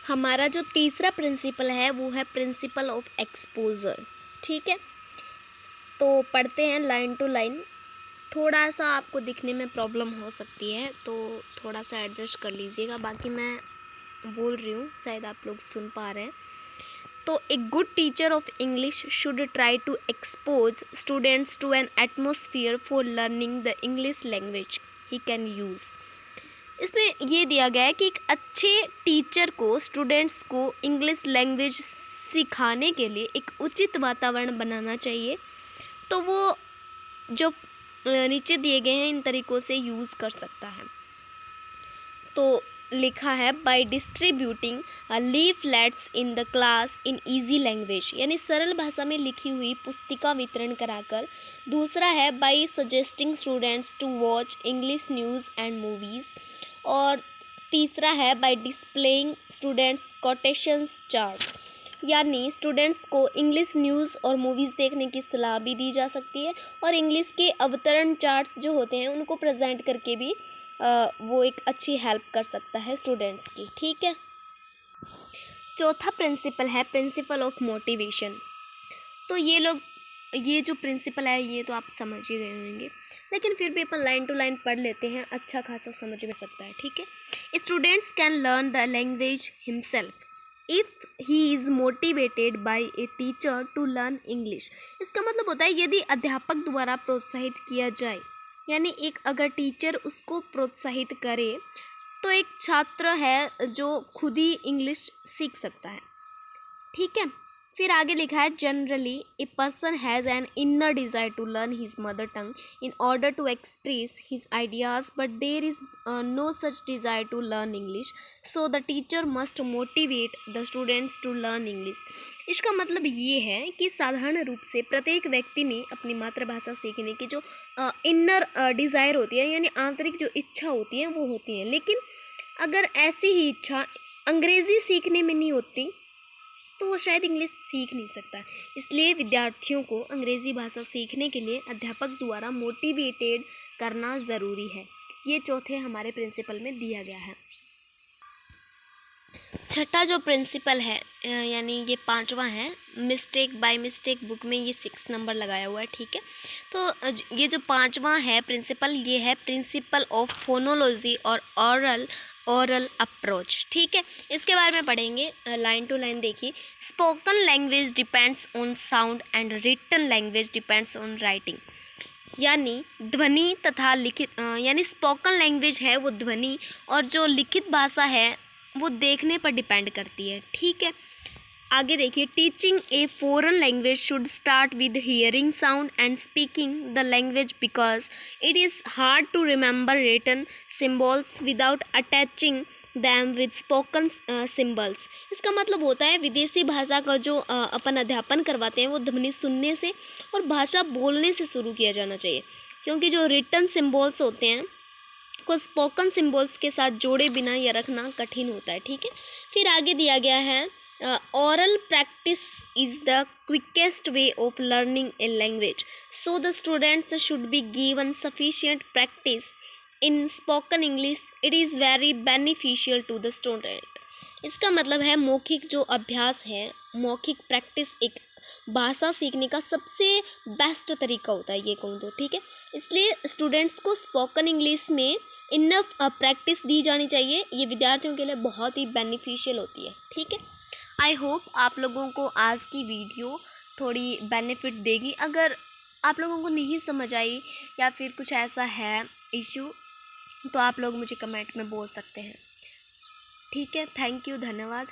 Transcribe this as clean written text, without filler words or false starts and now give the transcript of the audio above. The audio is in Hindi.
हमारा जो तीसरा प्रिंसिपल है वो है प्रिंसिपल ऑफ एक्सपोजर। ठीक है, तो पढ़ते हैं लाइन टू लाइन। थोड़ा सा आपको दिखने में प्रॉब्लम हो सकती है तो थोड़ा सा एडजस्ट कर लीजिएगा, बाकी मैं बोल रही हूँ शायद आप लोग सुन पा रहे हैं। तो a good teacher of English should try to expose students to an atmosphere for learning the English language he can use. इसमें ये दिया गया है कि एक अच्छे टीचर को स्टूडेंट्स को इंग्लिश लैंग्वेज सिखाने के लिए एक उचित वातावरण बनाना चाहिए। तो वो जो नीचे दिए गए हैं इन तरीक़ों से यूज़ कर सकता है। तो लिखा है by distributing leaflets in the class in easy language, यानी सरल भाषा में लिखी हुई पुस्तिका वितरण कराकर। दूसरा है by suggesting students to watch English news and movies. और तीसरा है by displaying students quotations chart, यानी स्टूडेंट्स को इंग्लिश न्यूज़ और मूवीज़ देखने की सलाह भी दी जा सकती है और इंग्लिश के अवतरण चार्ट्स जो होते हैं उनको प्रेजेंट करके भी वो एक अच्छी हेल्प कर सकता है स्टूडेंट्स की। ठीक है, चौथा प्रिंसिपल है प्रिंसिपल ऑफ मोटिवेशन। तो ये जो प्रिंसिपल है ये तो आप समझ ही गए होंगे, लेकिन फिर भी अपन लाइन टू लाइन पढ़ लेते हैं, अच्छा खासा समझ में सकता है। ठीक है, students can learn the language himself if he is motivated by a teacher to learn English. इसका मतलब होता है यदि अध्यापक द्वारा प्रोत्साहित किया जाए, यानी एक अगर टीचर उसको प्रोत्साहित करे तो एक छात्र है जो खुद ही इंग्लिश सीख सकता है। ठीक है, फिर आगे लिखा है generally a person has an inner desire to learn his mother tongue in order to express his ideas, but there is no such desire to learn English, so the teacher must motivate the students to learn English. इसका मतलब ये है कि साधारण रूप से प्रत्येक व्यक्ति में अपनी मातृभाषा सीखने की जो इनर डिज़ायर होती है, यानी आंतरिक जो इच्छा होती है वो होती है, लेकिन अगर ऐसी ही इच्छा अंग्रेज़ी सीखने में नहीं होती तो वो शायद इंग्लिश सीख नहीं सकता। इसलिए विद्यार्थियों को अंग्रेज़ी भाषा सीखने के लिए अध्यापक द्वारा मोटिवेटेड करना ज़रूरी है। ये चौथे हमारे प्रिंसिपल में दिया गया है। छठा जो प्रिंसिपल है यानी ये पांचवा है, मिस्टेक बाय मिस्टेक बुक में ये 6 नंबर लगाया हुआ है। ठीक है, तो ये जो पांचवा है प्रिंसिपल ये है प्रिंसिपल ऑफ फोनोलॉजी और ओरल अप्रोच। ठीक है, इसके बारे में पढ़ेंगे लाइन टू लाइन। देखिए, spoken language depends on sound and written language depends on writing, यानी ध्वनि तथा लिखित यानी स्पोकन लैंग्वेज है वो ध्वनि और जो लिखित भाषा है वो देखने पर डिपेंड करती है। ठीक है, आगे देखिए, teaching a foreign language should start with hearing sound and speaking the language because it is hard to remember written symbols without attaching them with spoken symbols. इसका मतलब होता है विदेशी भाषा का जो अपन अध्यापन करवाते हैं वो ध्वनि सुनने से और भाषा बोलने से शुरू किया जाना चाहिए, क्योंकि जो रिटन सिम्बॉल्स होते हैं को स्पोकन सिम्बल्स के साथ जोड़े बिना या रखना कठिन होता है। ठीक है, फिर आगे दिया गया है oral practice is the quickest way of learning a language, so the students should be given sufficient practice in spoken English. It is very beneficial to the student. इसका मतलब है मौखिक जो अभ्यास है, मौखिक प्रैक्टिस एक भाषा सीखने का सबसे बेस्ट तरीका होता है, ये कहूँ तो। ठीक है, इसलिए स्टूडेंट्स को स्पोकन इंग्लिश में इनफ प्रैक्टिस दी जानी चाहिए, ये विद्यार्थियों के लिए बहुत ही बेनिफिशियल होती है। ठीक है, आई होप आप लोगों को आज की वीडियो थोड़ी बेनिफिट देगी। अगर आप लोगों को नहीं समझ आई या फिर कुछ ऐसा है इशू तो आप लोग मुझे कमेंट में बोल सकते हैं। ठीक है, थैंक यू, धन्यवाद।